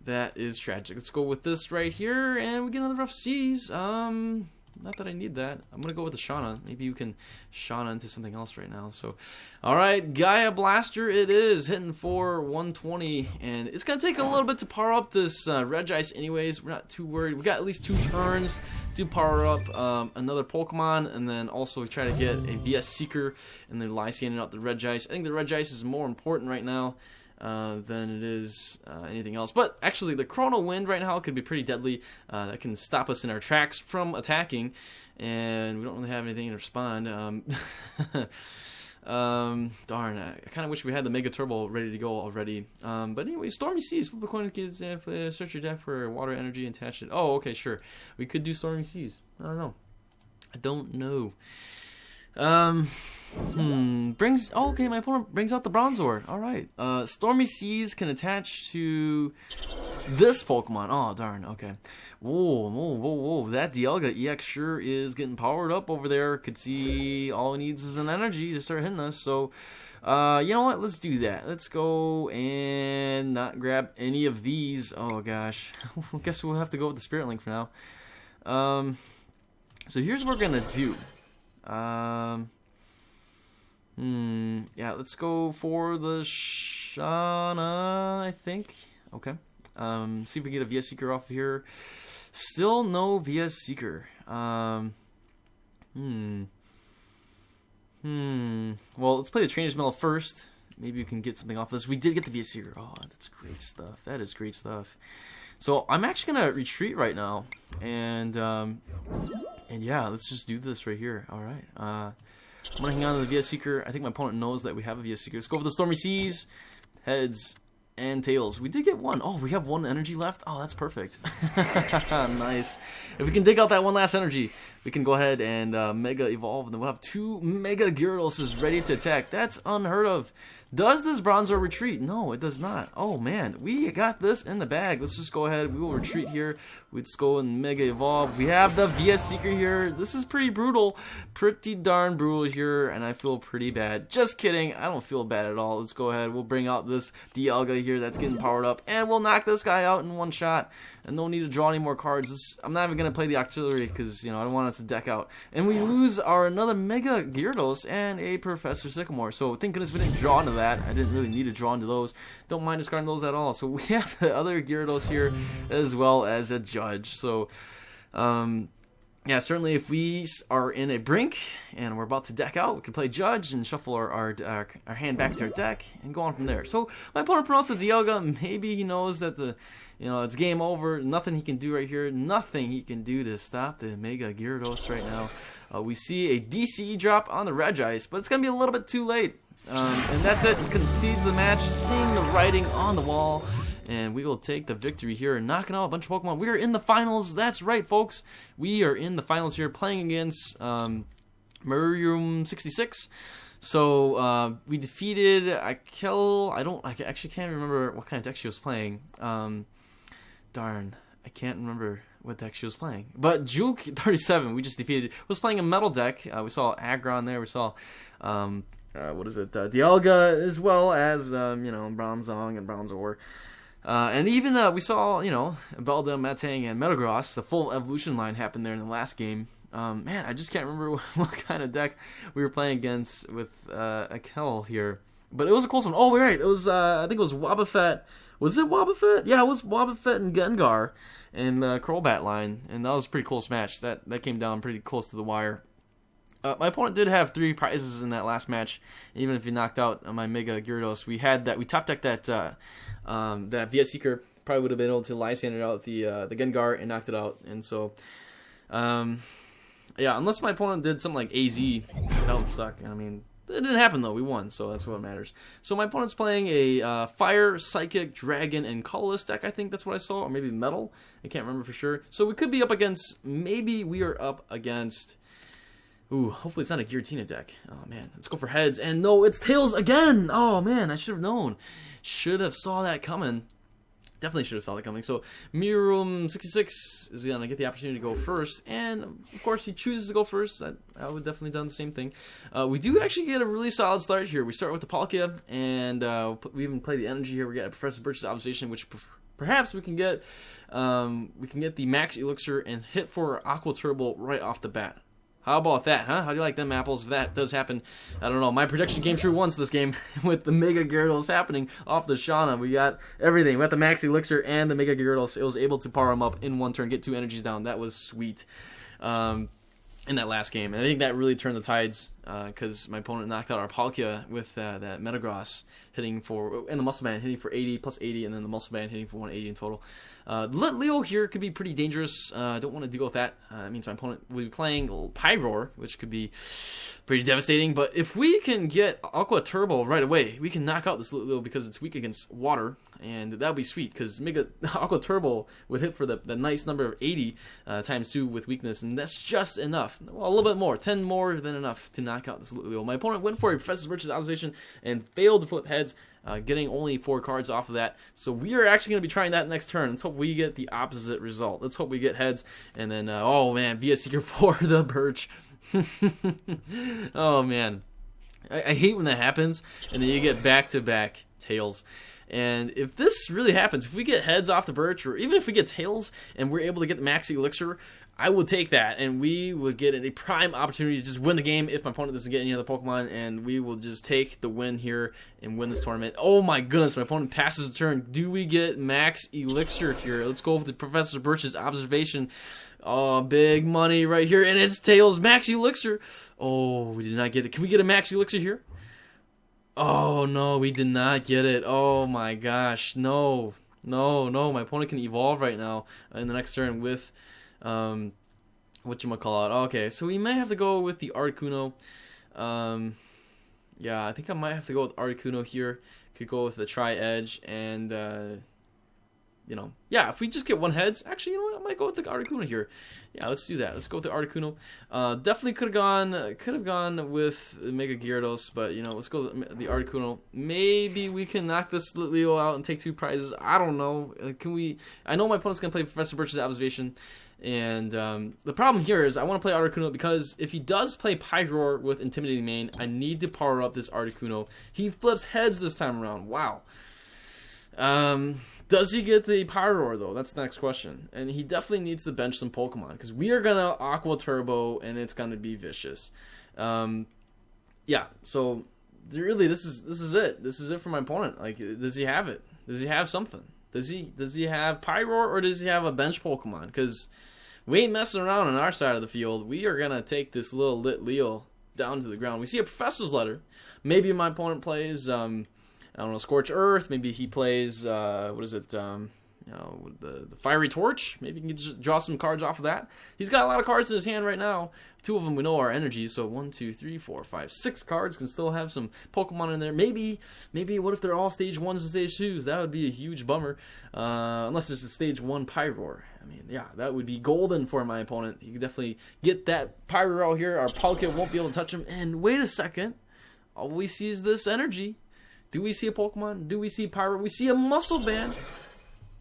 That is tragic. Let's go with this right here, and we get another Rough Seas. Not that I need that. I'm gonna go with the Shauna. Maybe you can Shauna into something else right now. So, all right, Gaia Blaster. It is hitting for 120, and it's gonna take a little bit to power up this Regice. Anyways, we're not too worried. We got at least 2 turns to power up another Pokemon, and then also try to get a VS Seeker, and then Lysandre out the Regice. I think the Regice is more important right now than it is anything else. But actually, the Chrono Wind right now could be pretty deadly. That can stop us in our tracks from attacking, and we don't really have anything to respond. Darn, I kind of wish we had the Mega Turbo ready to go already. But anyway, Stormy Seas. Flip a coin, kids. Search your deck for water energy and attach it. Oh, okay, sure. We could do Stormy Seas. I don't know. Okay, my opponent brings out the Bronzor. Alright. Stormy Seas can attach to this Pokemon. Oh, darn. Okay. Whoa. That Dialga-EX sure is getting powered up over there. Could see all it needs is an energy to start hitting us. So, you know what? Let's do that. Let's go and not grab any of these. Oh, gosh. I guess we'll have to go with the Spirit Link for now. So here's what we're going to do. Yeah, let's go for the Shauna, I think. Okay. See if we get a VS Seeker off of here. Still no VS Seeker. Well, let's play the Trainers Mail first. Maybe we can get something off this. We did get the VS Seeker. Oh, that's great stuff. That is great stuff. So I'm actually gonna retreat right now, and yeah, let's just do this right here. All right. I'm gonna hang on to the VS Seeker. I think my opponent knows that we have a VS Seeker. Let's go for the Stormy Seas, heads and tails. We did get one. Oh, we have 1 energy left. Oh, that's perfect. Nice. If we can dig out that 1 last energy, we can go ahead and Mega Evolve, and then we'll have 2 Mega Gyarados ready to attack. That's unheard of. Does this Bronzor retreat? No, it does not. Oh man, we got this in the bag. Let's just go ahead. We will retreat here. Let's go and Mega Evolve. We have the VS Seeker here. This is pretty brutal. Pretty darn brutal here, and I feel pretty bad. Just kidding. I don't feel bad at all. Let's go ahead. We'll bring out this Dialga here that's getting powered up, and we'll knock this guy out in 1 shot. And no need to draw any more cards. I'm not even going to play the Octillery because, you know, I don't want us to deck out. And we lose our another Mega Gyarados and a Professor Sycamore. So thank goodness we didn't draw into that. I didn't really need to draw into those. Don't mind discarding those at all. So we have the other Gyarados here as well as a Judge. So, yeah, certainly if we are in a brink and we're about to deck out, we can play Judge and shuffle our hand back to our deck and go on from there. So my opponent pronounced the Dialga. Maybe he knows that it's game over. Nothing he can do right here. Nothing he can do to stop the Mega Gyarados right now. We see a DCE drop on the Regice, but it's going to be a little bit too late. And that's it. He concedes the match, seeing the writing on the wall. And we will take the victory here, knocking out a bunch of Pokemon. We are in the finals. That's right, folks. We are in the finals here, playing against Miriam 66. So we defeated Akel. I actually can't remember what kind of deck she was playing. Darn, I can't remember what deck she was playing. But Juke 37, we just defeated, was playing a metal deck. We saw Aggron there. We saw what is it? Dialga, as well as Bronzong and Bronzor. And even we saw, Beldum, Metang, and Metagross. The full evolution line happened there in the last game. Man, I just can't remember what kind of deck we were playing against with Akel here. But it was a close one. Oh, right. It was, I think it was Wobbuffet. Was it Wobbuffet? Yeah, it was Wobbuffet and Gengar in the Crobat line. And that was a pretty close match. That came down pretty close to the wire. My opponent did have 3 prizes in that last match. Even if he knocked out my Mega Gyarados, we top decked that VS Seeker. Probably would have been able to Lysandre out the Gengar and knocked it out. And so, yeah, unless my opponent did something like AZ, that would suck. I mean, it didn't happen though. We won, so that's what matters. So my opponent's playing a Fire, Psychic, Dragon, and Colorless deck. I think that's what I saw, or maybe Metal. I can't remember for sure. So we could be up against. Maybe we are up against. Ooh, hopefully it's not a Giratina deck. Oh, man. Let's go for heads. And no, it's tails again. Oh, man. I should have known. Should have saw that coming. Definitely should have saw that coming. So, Mirum66 is going to get the opportunity to go first. And, of course, he chooses to go first. I would definitely done the same thing. We do actually get a really solid start here. We start with the Palkia. And we even play the energy here. We get a Professor Birch's observation, which perhaps we can get the Max Elixir and hit for Aqua Turbo right off the bat. How about that, huh? How do you like them apples? If that does happen, I don't know. My prediction came true once this game with the Mega Gyarados happening off the Shauna. We got everything. We got the Max Elixir and the Mega Gyarados. It was able to power them up in one turn, get 2 energies down. That was sweet in that last game. And I think that really turned the tides because my opponent knocked out our Palkia with that Metagross hitting for, and the Muscle Man hitting for 80 plus 80, and then the Muscle Man hitting for 180 in total. Leo here could be pretty dangerous. I don't want to deal with that. It means my opponent will be playing Pyroar, which could be pretty devastating. But if we can get Aqua Turbo right away, we can knock out this Leo because it's weak against water. And that would be sweet because Mega Aqua Turbo would hit for the nice number of 80 times 2 with weakness. And that's just enough. Well, a little bit more. 10 more than enough to knock out this Leo. My opponent went for a Professor Birch's observation and failed to flip heads. Getting only 4 cards off of that. So we are actually going to be trying that next turn. Let's hope we get the opposite result. Let's hope we get heads. And then, oh man, VS Seeker for the Birch. Oh man. I hate when that happens. And then you get back-to-back tails. And if this really happens, if we get heads off the Birch, or even if we get tails and we're able to get the Max Elixir, I would take that, and we would get a prime opportunity to just win the game if my opponent doesn't get any other Pokemon, and we will just take the win here and win this tournament. Oh my goodness, my opponent passes the turn. Do we get Max Elixir here? Let's go with the Professor Birch's observation. Oh, big money right here, and it's tails. Max Elixir. Oh, we did not get it. Can we get a Max Elixir here? Oh, no, we did not get it. Oh my gosh, no. No, my opponent can evolve right now in the next turn with... whatchamacallit. Okay, so we might have to go with the Articuno. Yeah, I think I might have to go with Articuno here. Could go with the Tri-Edge, and, yeah, if we just get 1 heads, actually, you know what, I might go with the Articuno here. Yeah, let's do that. Let's go with the Articuno. Definitely could have gone with the Mega Gyarados, but, let's go with the Articuno. Maybe we can knock this Leo out and take 2 prizes. I don't know. Can we? I know my opponent's going to play Professor Birch's observation. And the problem here is I want to play Articuno because if he does play Pyroar with Intimidating Mane, I need to power up this Articuno. He flips heads this time around. Wow. Does he get the Pyroar, though? That's the next question. And he definitely needs to bench some Pokemon because we are going to Aqua Turbo, and it's going to be vicious. Yeah, so really this is it. This is it for my opponent. Like, does he have it? Does he have something? Does he have Pyroar, or does he have a bench Pokemon? Because we ain't messing around on our side of the field. We are going to take this little lit Leo down to the ground. We see a Professor's Letter. Maybe my opponent plays, I don't know, Scorch Earth. Maybe he plays, what is it? you know, with the Fiery Torch. Maybe you can just draw some cards off of that. He's got a lot of cards in his hand right now. 2 of them we know are energies, so 1, 2, 3, 4, 5, 6 cards can still have some Pokemon in there. Maybe what if they're all stage 1s and stage 2s? That would be a huge bummer. Unless it's a stage 1 Pyroar. I mean, yeah, that would be golden for my opponent. He could definitely get that Pyro out here. Our Palkia won't be able to touch him. And wait a second. All we see is this energy. Do we see a Pokemon? Do we see Pyro? We see a Muscle Band.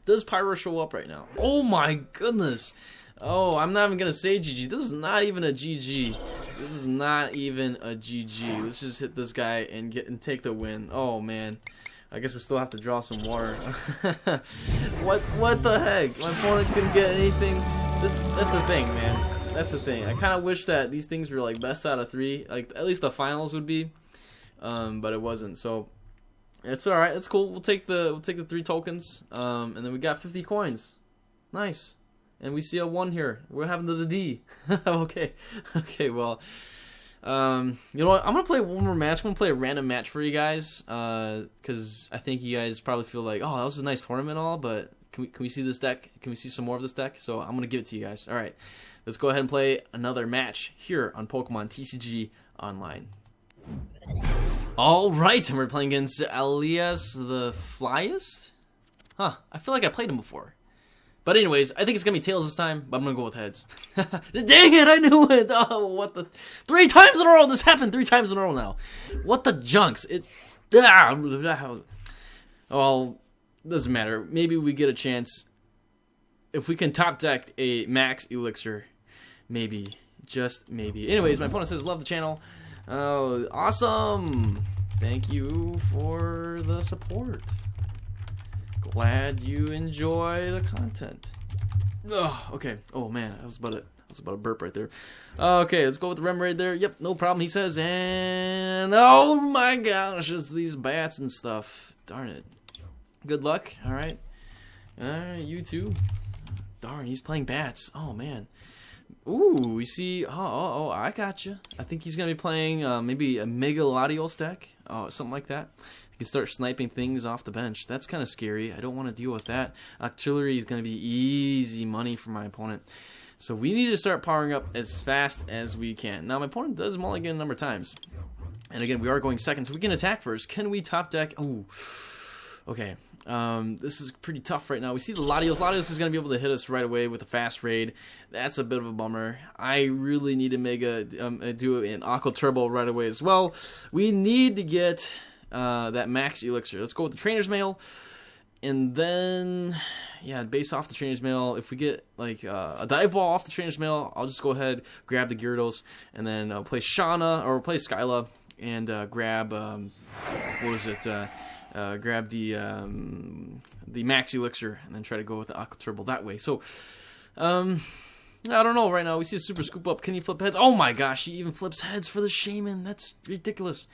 Does Pyro show up right now? Oh my goodness. Oh, I'm not even going to say GG. This is not even a GG. This is not even a GG. Let's just hit this guy and take the win. Oh man. I guess we still have to draw some water. What the heck? My opponent couldn't get anything. That's the thing, man. That's the thing. I kind of wish that these things were like best out of 3. Like at least the finals would be. But it wasn't. So it's all right. It's cool. We'll take the 3 tokens. And then we got 50 coins. Nice. And we see a 1 here. What happened to the D? Okay. Okay, well. You know what? I'm going to play one more match. I'm going to play a random match for you guys. Because I think you guys probably feel like, oh, that was a nice tournament and all. But can we see this deck? Can we see some more of this deck? So I'm going to give it to you guys. All right. Let's go ahead and play another match here on Pokemon TCG Online. All right. And we're playing against Elias the Flyest. Huh. I feel like I played him before. But anyways, I think it's going to be tails this time, but I'm going to go with heads. Dang it, I knew it! Oh, what the... 3 times in a row! This happened 3 times in a row now. What the junks? Well, doesn't matter. Maybe we get a chance. If we can top deck a Max Elixir. Maybe. Just maybe. Anyways, my opponent says, love the channel. Oh, awesome! Thank you for the support. Glad you enjoy the content. Oh, okay. Oh man, I was about to burp right there. Okay, let's go with the Remoraid there. Yep, no problem. He says, and oh my gosh, it's these bats and stuff. Darn it. Good luck. All right. You too. Darn, he's playing bats. Oh man. Ooh, we see. Oh, I got you. I think he's gonna be playing maybe a Mega Latios deck. Oh, something like that. He can start sniping things off the bench. That's kind of scary. I don't want to deal with that. Octillery is going to be easy money for my opponent. So we need to start powering up as fast as we can. Now, my opponent does mulligan a number of times. And again, we are going second, so we can attack first. Can we top deck? Oh, okay. This is pretty tough right now. We see the Latios. Latios is going to be able to hit us right away with a fast raid. That's a bit of a bummer. I really need to do an Aqua Turbo right away as well. We need to get... that Max Elixir. Let's go with the Trainers Mail. And then, yeah, based off the Trainers Mail, if we get like a Dive Ball off the Trainers Mail, I'll just go ahead, grab the Gyarados, and then play Shauna, or play Skyla, and grab, grab the Max Elixir, and then try to go with the Aqua Turbo that way. So, I don't know right now. We see a Super Scoop Up. Can he flip heads? Oh my gosh, he even flips heads for the Shaman. That's ridiculous.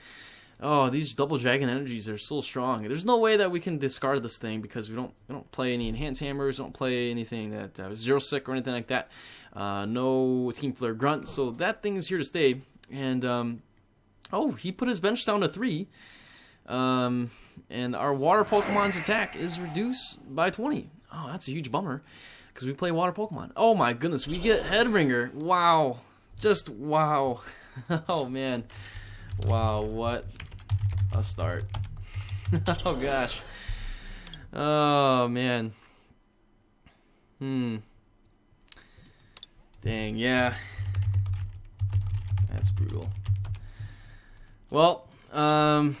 Oh, these double dragon energies are so strong. There's no way that we can discard this thing because we don't play any enhanced hammers, don't play anything that Zero Sick or anything like that. No Team Flare Grunt, so that thing is here to stay. And oh, he put his bench down to 3. And our water Pokemon's attack is reduced by 20. Oh, that's a huge bummer because we play water Pokemon. Oh my goodness, we get Headringer. Wow, just wow. Oh man, wow, what a start. Oh gosh. Oh man. Dang, yeah. That's brutal. Well, I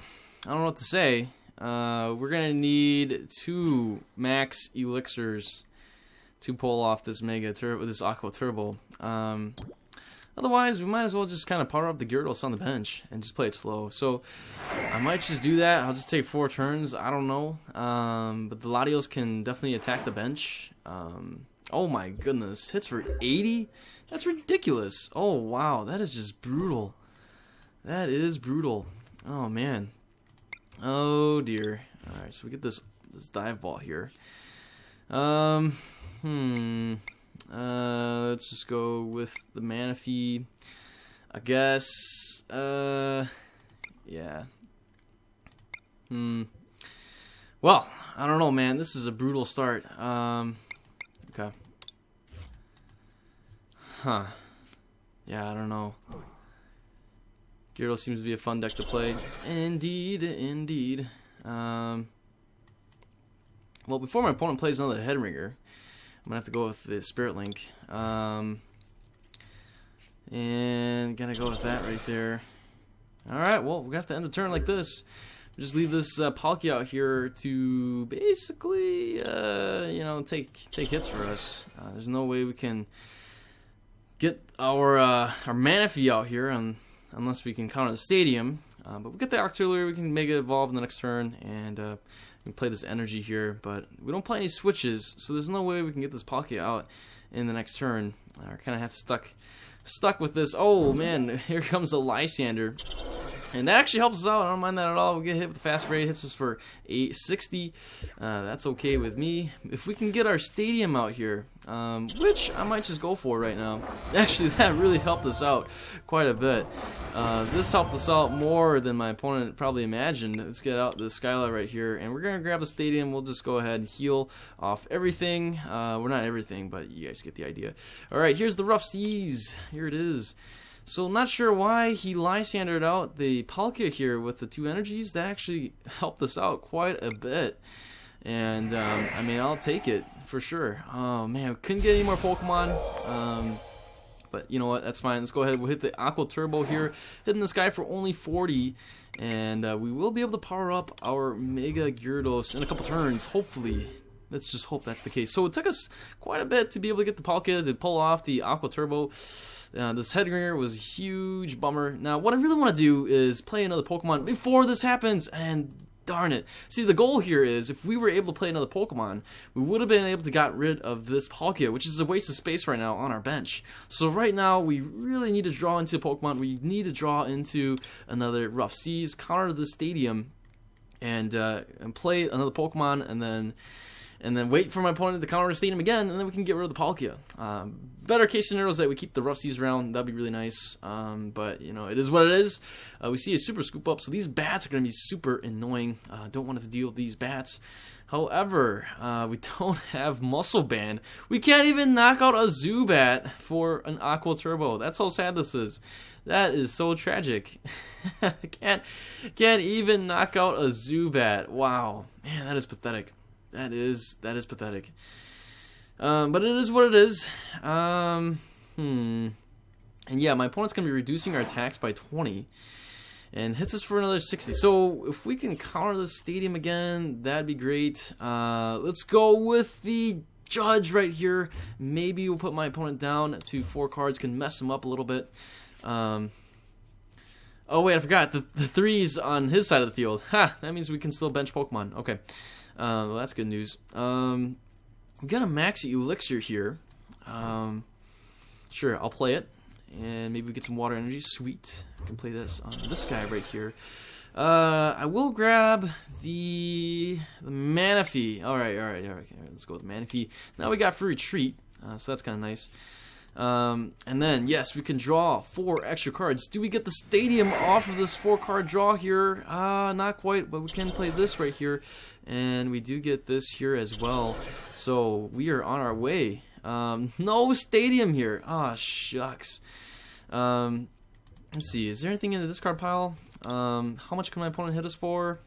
don't know what to say. We're gonna need 2 Max Elixirs to pull off this this Aqua Turbo. Otherwise, we might as well just kind of power up the Gyarados on the bench and just play it slow. So, I might just do that. I'll just take 4 turns. I don't know. But the Latios can definitely attack the bench. Oh my goodness. Hits for 80? That's ridiculous. Oh wow. That is just brutal. That is brutal. Oh man. Oh dear. Alright, so we get this Dive Ball here. Let's just go with the Manaphy, I guess. Yeah. Well, I don't know, man. This is a brutal start. Okay. Huh. Yeah, I don't know. Gyarados seems to be a fun deck to play. Indeed, indeed. Well, before my opponent plays another Headringer, I'm gonna have to go with the Spirit Link. And gonna go with that right there. Alright, well, we're gonna have to end the turn like this. Just leave this Palkia out here to basically, you know, take hits for us. There's no way we can get our Manaphy out here unless we can counter the Stadium. But we get the Octillery, we can Mega Evolve in the next turn, and we can play this energy here. But we don't play any switches, so there's no way we can get this Palkia out in the next turn. We're kind of have stuck with this. Oh man, here comes the Lysandre. And that actually helps us out. I don't mind that at all. We get hit with the fast break, hits us for 860. That's okay with me. If we can get our Stadium out here, which I might just go for right now. Actually, that really helped us out quite a bit. This helped us out more than my opponent probably imagined. Let's get out the Skyla right here, and we're going to grab the Stadium. We'll just go ahead and heal off everything. Well, not everything, but you guys get the idea. Alright, here's the Rough Seas. Here it is. So not sure why he Lysandred out the Palkia here with the 2 energies. That actually helped us out quite a bit. And, I mean, I'll take it for sure. Oh, man, we couldn't get any more Pokemon. But you know what, that's fine. Let's go ahead. We'll hit the Aqua Turbo here. Hitting this guy for only 40. And we will be able to power up our Mega Gyarados in a couple turns, hopefully. Let's just hope that's the case. So it took us quite a bit to be able to get the Palkia to pull off the Aqua Turbo. This Headringer was a huge bummer. Now, what I really want to do is play another Pokemon before this happens, and darn it. See, the goal here is, if we were able to play another Pokemon, we would have been able to get rid of this Palkia, which is a waste of space right now on our bench. So right now, we really need to draw into Pokemon. We need to draw into another Rough Seas, counter the Stadium, and play another Pokemon, and then wait for my opponent to counter the Stadium again, and then we can get rid of the Palkia. Better case scenario is that we keep the Rough Seas around. That'd be really nice. But, you know, it is what it is. We see a Super Scoop Up, so these bats are going to be super annoying. Don't want to deal with these bats. However, we don't have Muscle Band. We can't even knock out a Zubat for an Aqua Turbo. That's how sad this is. That is so tragic. can't even knock out a Zubat. Wow. Man, that is pathetic. That is pathetic. But it is what it is. And yeah, my opponent's going to be reducing our attacks by 20. And hits us for another 60. So if we can counter the Stadium again, that'd be great. Let's go with the Judge right here. Maybe we'll put my opponent down to 4 cards. Can mess him up a little bit. Oh wait, I forgot. The 3's on his side of the field. Ha! That means we can still bench Pokemon. Okay. Well, that's good news. We got a Max Elixir here. Sure, I'll play it. And maybe we get some water energy. Sweet. I can play this on this guy right here. I will grab the Manaphy. Alright. Let's go with Manaphy. Now we got for retreat. So that's kind of nice. And then, yes, we can draw 4 extra cards. Do we get the Stadium off of this 4-card draw here? Not quite, but we can play this right here. And we do get this here as well. So we are on our way. No Stadium here. Ah, shucks. Let's see. Is there anything in the discard pile? How much can my opponent hit us for?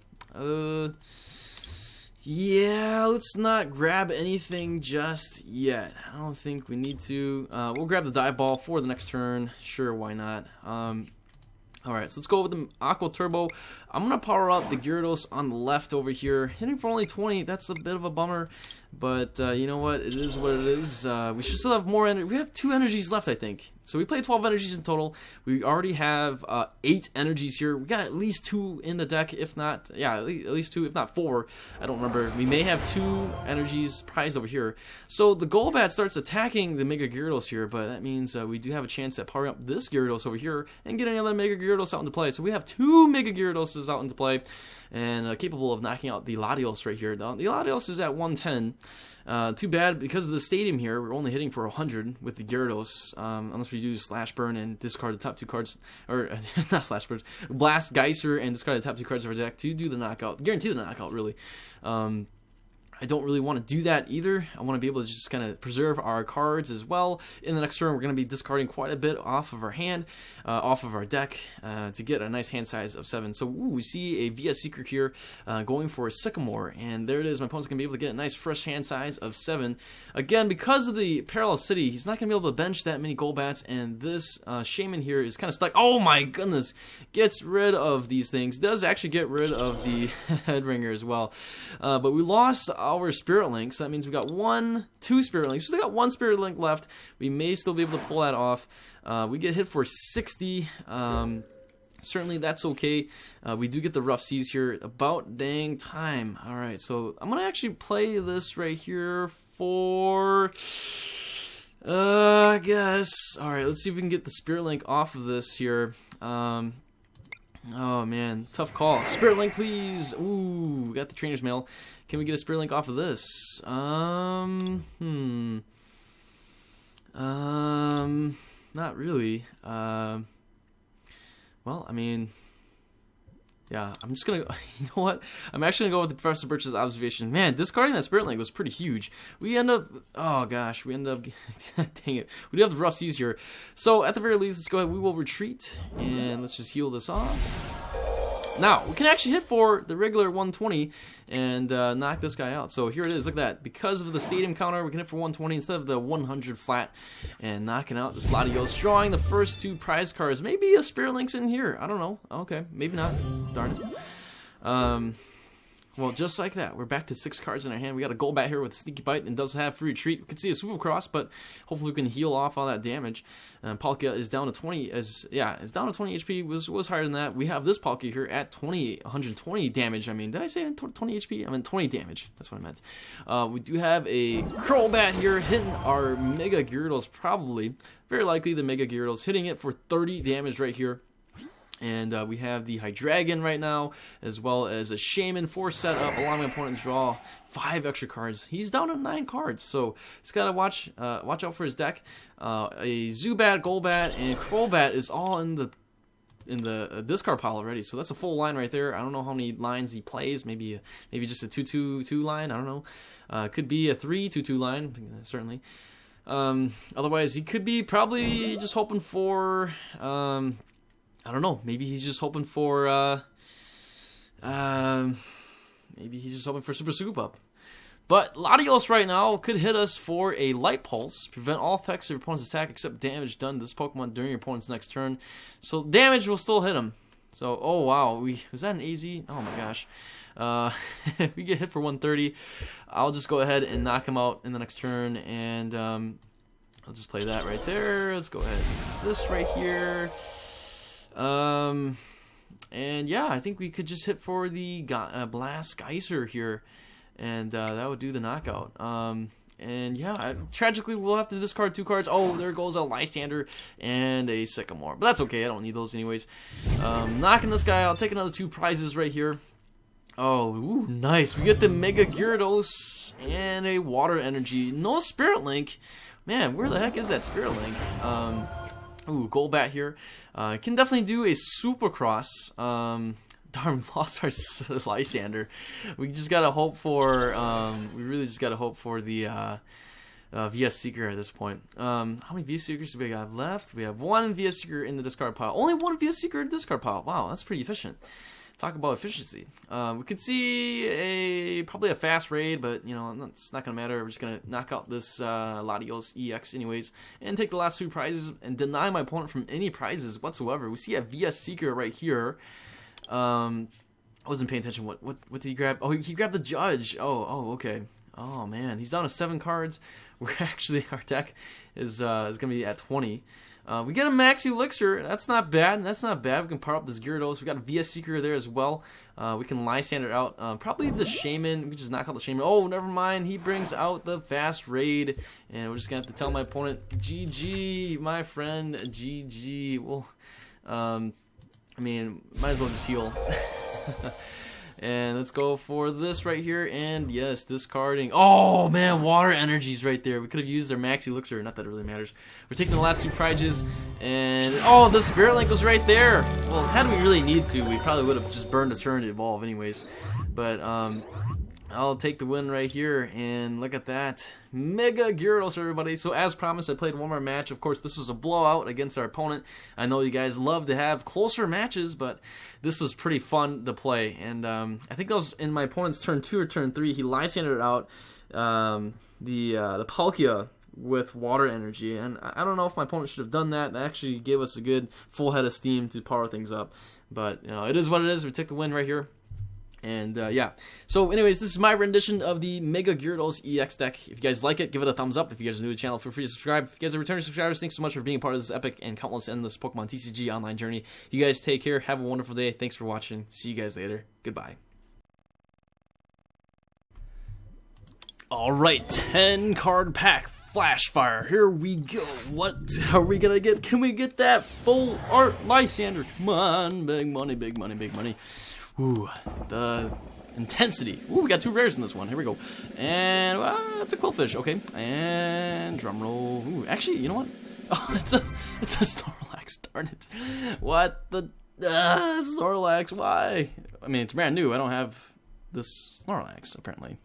Yeah, let's not grab anything just yet. I don't think we need to. We'll grab the Dive Ball for the next turn. Sure, why not? Alright, so let's go with the Aqua Turbo. I'm going to power up the Gyarados on the left over here. Hitting for only 20, that's a bit of a bummer. But you know what? It is what it is. We should still have more energy. We have 2 energies left, I think. So we played 12 energies in total. We already have 8 energies here. We got at least 2 in the deck, if not, yeah, at least 2, if not 4. I don't remember. We may have 2 energies prized over here. So the Golbat starts attacking the Mega Gyarados here, but that means we do have a chance at powering up this Gyarados over here and getting another Mega Gyarados out into play. So we have 2 Mega Gyaradoses out into play and capable of knocking out the Latios right here. The Latios is at 110. Too bad, because of the Stadium here, we're only hitting for 100 with the Gyarados, unless we do Slash Burn and discard the top 2 cards, or not Slash Burn, Blast Geyser and discard the top 2 cards of our deck to do the knockout, guarantee the knockout, really. I don't really want to do that either. I want to be able to just kind of preserve our cards as well. In the next turn, we're going to be discarding quite a bit off of our hand, off of our deck, to get a nice hand size of 7. So we see a VS Seeker here going for a Sycamore, and there it is. My opponent's going to be able to get a nice fresh hand size of 7. Again, because of the Parallel City, he's not going to be able to bench that many Golbats, and this Shaman here is kind of stuck. Oh my goodness! Gets rid of these things. Does actually get rid of the Headringer as well. But we lost our Spirit Link, so that means we got 2 Spirit Links. We still got 1 Spirit Link left. We may still be able to pull that off. We get hit for 60. Certainly that's okay. We do get the Rough Seas here. About dang time. Alright, so I'm going to actually play this right here for... I guess. Alright, let's see if we can get the Spirit Link off of this here. Oh man, tough call. Spirit Link, please. Ooh, we got the Trainers Mail. Can we get a Spirit Link off of this? Not really. Well, I mean, yeah, I'm just gonna, you know what? I'm actually gonna go with the Professor Birch's observation. Man, discarding that Spirit Link was pretty huge. We end up, oh gosh, we end up, dang it. We do have the Rough Seas here. So at the very least, let's go ahead. We will retreat and let's just heal this off. Now, we can actually hit for the regular 120 and knock this guy out. So here it is, look at that. Because of the stadium counter, we can hit for 120 instead of the 100 flat and knocking out this Latios, drawing the first 2 prize cards. Maybe a Spirit Link's in here. I don't know. Okay, maybe not. Darn it. Well, just like that, we're back to 6 cards in our hand. We got a Golbat here with Sneaky Bite and does have free retreat. We can see a Swoop Cross, but hopefully we can heal off all that damage. Palkia is down to 20. It's down to 20 HP. Was higher than that. We have this Palkia here at 120 damage. I mean, did I say 20 HP? I mean 20 damage. That's what I meant. We do have a Crobat here hitting our Mega Gyarados, probably. Very likely the Mega Gyarados hitting it for 30 damage right here. And we have the Hydreigon right now, as well as a Shaman for setup, allowing my opponent to draw 5 extra cards. He's down to 9 cards, so he's got to watch out for his deck. A Zubat, Golbat, and Crobat is all in the discard pile already, so that's a full line right there. I don't know how many lines he plays. Maybe just a 2-2-2 line. I don't know. Could be a 3-2-2 line, certainly. Otherwise, he could be probably just hoping for. I don't know. Maybe he's just hoping for. Maybe he's just hoping for Super Scoop Up. But Latios right now could hit us for a Light Pulse, prevent all effects of your opponent's attack except damage done to this Pokemon during your opponent's next turn. So damage will still hit him. So, oh wow, was that an AZ? Oh my gosh. We get hit for 130. I'll just go ahead and knock him out in the next turn, and I'll just play that right there. Let's go ahead and do this right here. And yeah, I think we could just hit for the Blast Geyser here, and that would do the knockout. And yeah, tragically we'll have to discard 2 cards. Oh, there goes a Lysandre and a Sycamore, but that's okay. I don't need those anyways. Knocking this guy out. Take another 2 prizes right here. Oh, ooh, nice. We get the Mega Gyarados and a Water Energy. No Spirit Link. Man, where the heck is that Spirit Link? Ooh, Golbat here. Can definitely do a Supercross. Darn, we lost our Lysandre. We just gotta hope for. We really just gotta hope for the VS Seeker at this point. How many VS Seekers do we have left? We have 1 VS Seeker in the discard pile. Only 1 VS Seeker in the discard pile. Wow, that's pretty efficient. Talk about efficiency. We could see probably a fast raid, but you know it's not gonna matter. We're just gonna knock out this Latios-EX anyways, and take the last 2 prizes and deny my opponent from any prizes whatsoever. We see a VS Seeker right here. I wasn't paying attention. What did he grab? Oh, he grabbed the Judge. Oh, okay. Oh man, he's down to 7 cards. We're actually, our deck is gonna be at 20. We get a Max Elixir. That's not bad. We can power up this Gyarados. We got a VS Seeker there as well. We can Lysandre out. Probably the Shaman. We just knock out the Shaman. Oh, never mind. He brings out the fast raid. And we're just going to have to tell my opponent, GG, my friend, GG. Well, I mean, might as well just heal. And let's go for this right here. And yes, discarding. Oh man, Water Energy's right there. We could have used their Max Elixir. Not that it really matters. We're taking the last 2 prizes. And oh, the Spirit Link was right there. Well, had we really needed to, we probably would have just burned a turn to evolve anyways. But I'll take the win right here, and look at that. Mega Gyarados, everybody. So as promised, I played one more match. Of course, this was a blowout against our opponent. I know you guys love to have closer matches, but this was pretty fun to play. And I think that was in my opponent's turn 2 or turn 3. He Lysandred out the Palkia with water energy, and I don't know if my opponent should have done that. That actually gave us a good full head of steam to power things up. But you know, it is what it is. We take the win right here. And yeah, so anyways, this is my rendition of the Mega Gyarados-EX deck. If you guys like it, give it a thumbs up. If you guys are new to the channel, feel free to subscribe. If you guys are returning subscribers, thanks so much for being a part of this epic and countless endless Pokemon TCG online journey. You guys take care. Have a wonderful day. Thanks for watching. See you guys later. Goodbye. Alright, 10 card pack. Flash fire. Here we go. What are we gonna get? Can we get that full art Lysandre? Come on. Big money, big money, big money. Ooh, the intensity. Ooh, we got 2 rares in this one. Here we go. And, well, that's a Quillfish. Okay. And drum roll. Ooh, actually, you know what? Oh, it's a Snorlax. Darn it. What the Snorlax? Why? I mean, it's brand new. I don't have this Snorlax, apparently.